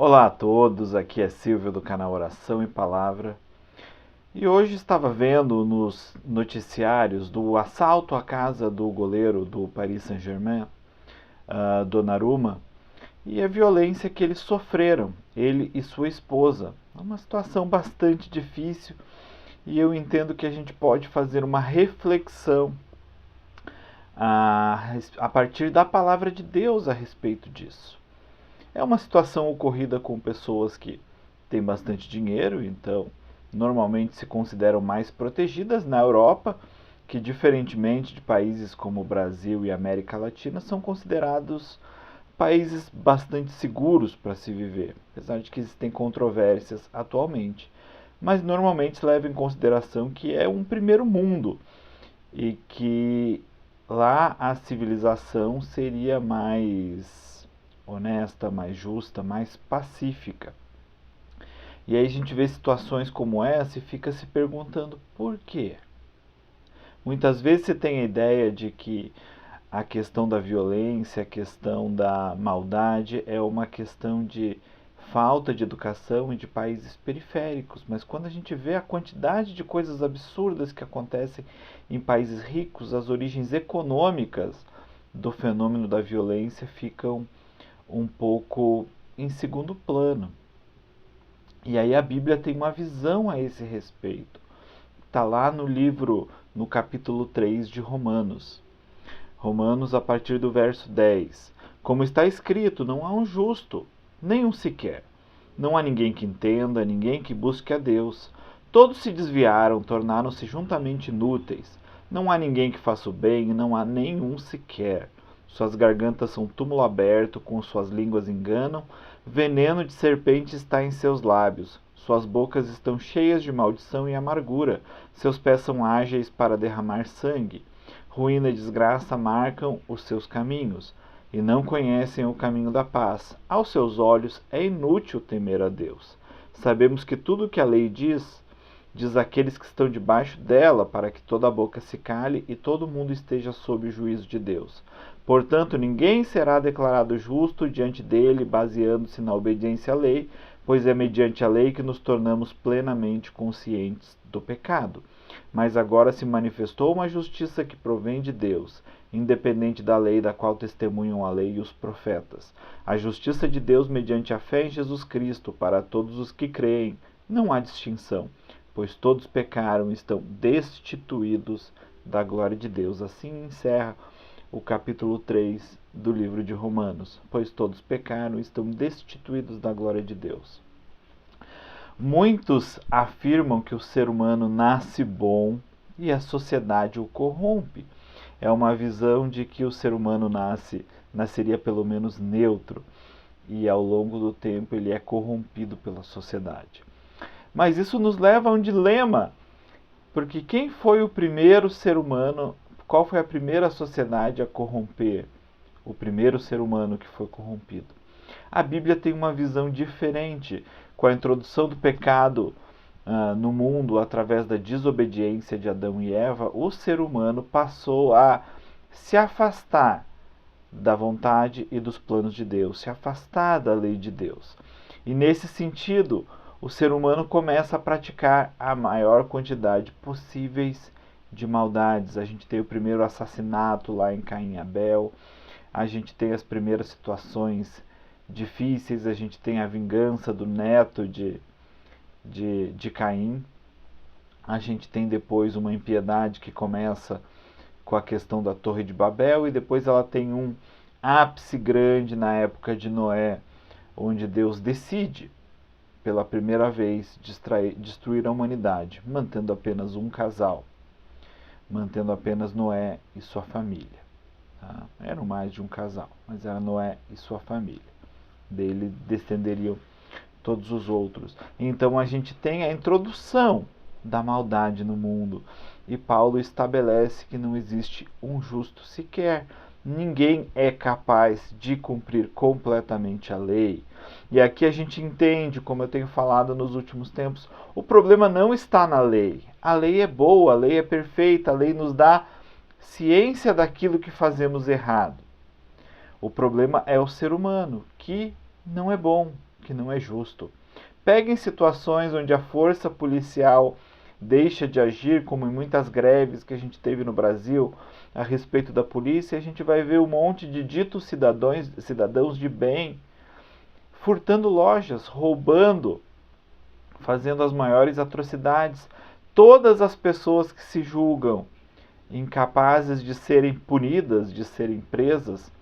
Olá a todos, aqui é Silvio do canal Oração e Palavra. E hoje estava vendo nos noticiários do assalto à casa do goleiro do Paris Saint-Germain, Donnarumma, e a violência que eles sofreram, ele e sua esposa. É uma situação bastante difícil e eu entendo que a gente pode fazer uma reflexão a partir da palavra de Deus a respeito disso. É uma situação ocorrida com pessoas que têm bastante dinheiro, então normalmente se consideram mais protegidas na Europa, que diferentemente de países como o Brasil e a América Latina, são considerados países bastante seguros para se viver, apesar de que existem controvérsias atualmente. Mas normalmente se leva em consideração que é um primeiro mundo e que lá a civilização seria mais honesta, mais justa, mais pacífica. E aí a gente vê situações como essa e fica se perguntando por quê. Muitas vezes você tem a ideia de que a questão da violência, a questão da maldade é uma questão de falta de educação e de países periféricos, mas quando a gente vê a quantidade de coisas absurdas que acontecem em países ricos, as origens econômicas do fenômeno da violência ficam um pouco em segundo plano. E aí a Bíblia tem uma visão a esse respeito. Está lá no capítulo 3 de Romanos. Romanos, a partir do verso 10. Como está escrito, não há um justo, nenhum sequer. Não há ninguém que entenda, ninguém que busque a Deus. Todos se desviaram, tornaram-se juntamente inúteis. Não há ninguém que faça o bem, não há nenhum sequer. Suas gargantas são túmulo aberto, com suas línguas enganam. Veneno de serpente está em seus lábios. Suas bocas estão cheias de maldição e amargura. Seus pés são ágeis para derramar sangue. Ruína e desgraça marcam os seus caminhos, e não conhecem o caminho da paz. Aos seus olhos é inútil temer a Deus. Sabemos que tudo o que a lei diz àqueles que estão debaixo dela, para que toda a boca se cale e todo mundo esteja sob o juízo de Deus. Portanto, ninguém será declarado justo diante dele, baseando-se na obediência à lei, pois é mediante a lei que nos tornamos plenamente conscientes do pecado. Mas agora se manifestou uma justiça que provém de Deus, independente da lei da qual testemunham a lei e os profetas. A justiça de Deus mediante a fé em Jesus Cristo para todos os que creem. Não há distinção, pois todos pecaram e estão destituídos da glória de Deus. Assim encerra o capítulo 3 do livro de Romanos. Pois todos pecaram e estão destituídos da glória de Deus. Muitos afirmam que o ser humano nasce bom e a sociedade o corrompe. É uma visão de que o ser humano nasceria pelo menos neutro e ao longo do tempo ele é corrompido pela sociedade. Mas isso nos leva a um dilema, porque quem foi o primeiro ser humano, qual foi a primeira sociedade a corromper o primeiro ser humano que foi corrompido? A Bíblia tem uma visão diferente. Com a introdução do pecado no mundo através da desobediência de Adão e Eva, o ser humano passou a se afastar da vontade e dos planos de Deus, se afastar da lei de Deus. E nesse sentido, o ser humano começa a praticar a maior quantidade possíveis de maldades. A gente tem o primeiro assassinato lá em Caim e Abel, a gente tem as primeiras situações difíceis, a gente tem a vingança do neto de Caim, a gente tem depois uma impiedade que começa com a questão da Torre de Babel e depois ela tem um ápice grande na época de Noé, onde Deus decide pela primeira vez destruir a humanidade, mantendo apenas um casal, mantendo apenas Noé e sua família. Tá? Eram mais de um casal, mas era Noé e sua família. Dele descenderiam todos os outros. Então a gente tem a introdução da maldade no mundo. E Paulo estabelece que não existe um justo sequer. Ninguém é capaz de cumprir completamente a lei. E aqui a gente entende, como eu tenho falado nos últimos tempos, o problema não está na lei. A lei é boa, a lei é perfeita, a lei nos dá ciência daquilo que fazemos errado. O problema é o ser humano, que não é bom, que não é justo. Peguem situações onde a força policial deixa de agir, como em muitas greves que a gente teve no Brasil a respeito da polícia, a gente vai ver um monte de ditos cidadãos de bem furtando lojas, roubando, fazendo as maiores atrocidades. Todas as pessoas que se julgam incapazes de serem punidas, de serem presas,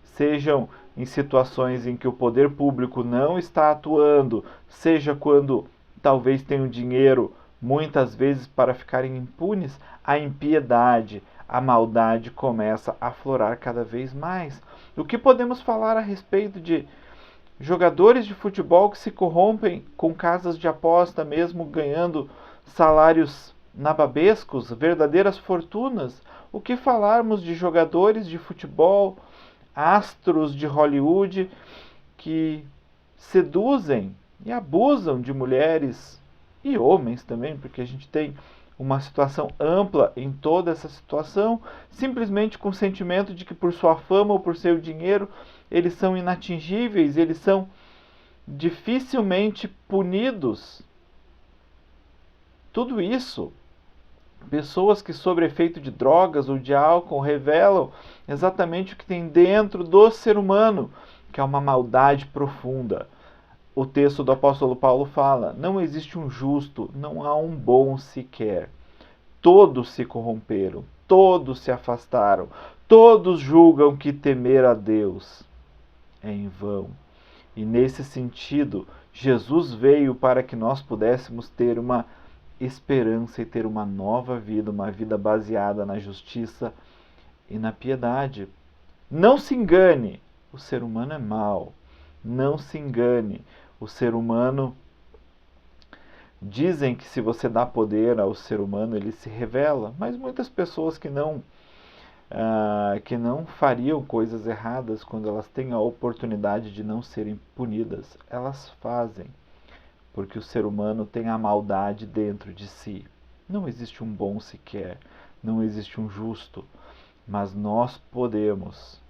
sejam em situações em que o poder público não está atuando, seja quando talvez tenham dinheiro muitas vezes para ficarem impunes, a impiedade, a maldade começa a aflorar cada vez mais. O que podemos falar a respeito de jogadores de futebol que se corrompem com casas de aposta, mesmo ganhando salários nababescos, verdadeiras fortunas? O que falarmos de jogadores de futebol, astros de Hollywood, que seduzem e abusam de mulheres e homens também, porque a gente tem uma situação ampla em toda essa situação, simplesmente com o sentimento de que por sua fama ou por seu dinheiro eles são inatingíveis, eles são dificilmente punidos. Tudo isso, pessoas que sob efeito de drogas ou de álcool revelam exatamente o que tem dentro do ser humano, que é uma maldade profunda. O texto do apóstolo Paulo fala: não existe um justo, não há um bom sequer. Todos se corromperam, todos se afastaram, todos julgam que temer a Deus é em vão. E nesse sentido, Jesus veio para que nós pudéssemos ter uma esperança e ter uma nova vida, uma vida baseada na justiça e na piedade. Não se engane, o ser humano é mau. Não se engane, o ser humano... Dizem que se você dá poder ao ser humano, ele se revela, mas muitas pessoas que não fariam coisas erradas quando elas têm a oportunidade de não serem punidas, elas fazem, porque o ser humano tem a maldade dentro de si. Não existe um bom sequer, não existe um justo, mas nós podemos,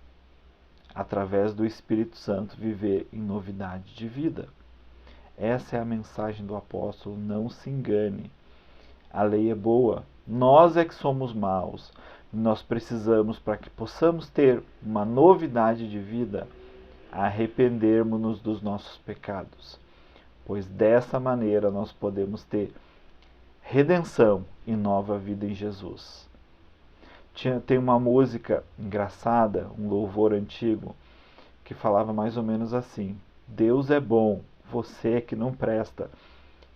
através do Espírito Santo, viver em novidade de vida. Essa é a mensagem do apóstolo: não se engane. A lei é boa, nós é que somos maus. Nós precisamos, para que possamos ter uma novidade de vida, arrependermos-nos dos nossos pecados, pois dessa maneira nós podemos ter redenção e nova vida em Jesus. Tem uma música engraçada, um louvor antigo, que falava mais ou menos assim: Deus é bom, você é que não presta.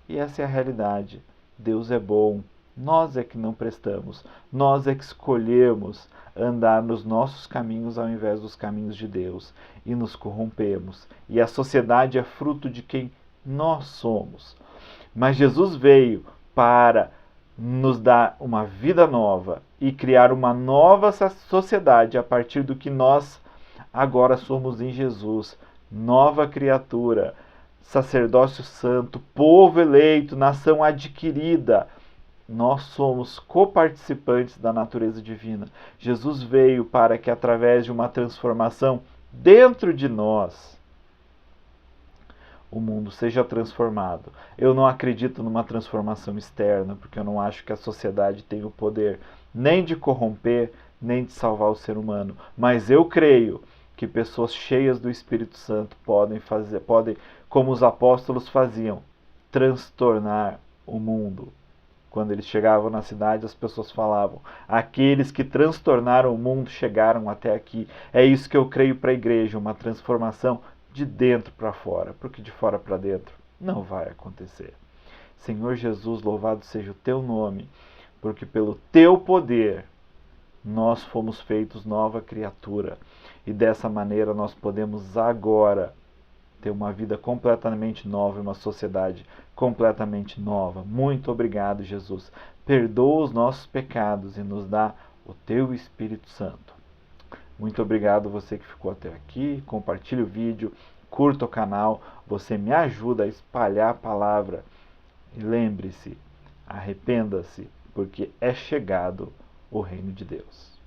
E essa é a realidade. Deus é bom, nós é que não prestamos. Nós é que escolhemos andar nos nossos caminhos ao invés dos caminhos de Deus e nos corrompemos. E a sociedade é fruto de quem nós somos. Mas Jesus veio para nos dar uma vida nova e criar uma nova sociedade a partir do que nós agora somos em Jesus. Nova criatura, sacerdócio santo, povo eleito, nação adquirida. Nós somos coparticipantes da natureza divina. Jesus veio para que, através de uma transformação dentro de nós, o mundo seja transformado. Eu não acredito numa transformação externa, porque eu não acho que a sociedade tem o poder nem de corromper, nem de salvar o ser humano. Mas eu creio que pessoas cheias do Espírito Santo podem, como os apóstolos faziam, transtornar o mundo. Quando eles chegavam na cidade, as pessoas falavam: aqueles que transtornaram o mundo chegaram até aqui. É isso que eu creio para a igreja, uma transformação de dentro para fora, porque de fora para dentro não vai acontecer. Senhor Jesus, louvado seja o teu nome, porque pelo teu poder nós fomos feitos nova criatura. E dessa maneira nós podemos agora ter uma vida completamente nova, uma sociedade completamente nova. Muito obrigado, Jesus. Perdoa os nossos pecados e nos dá o teu Espírito Santo. Muito obrigado você que ficou até aqui. Compartilhe o vídeo, curta o canal. Você me ajuda a espalhar a palavra. E lembre-se, arrependa-se, porque é chegado o reino de Deus.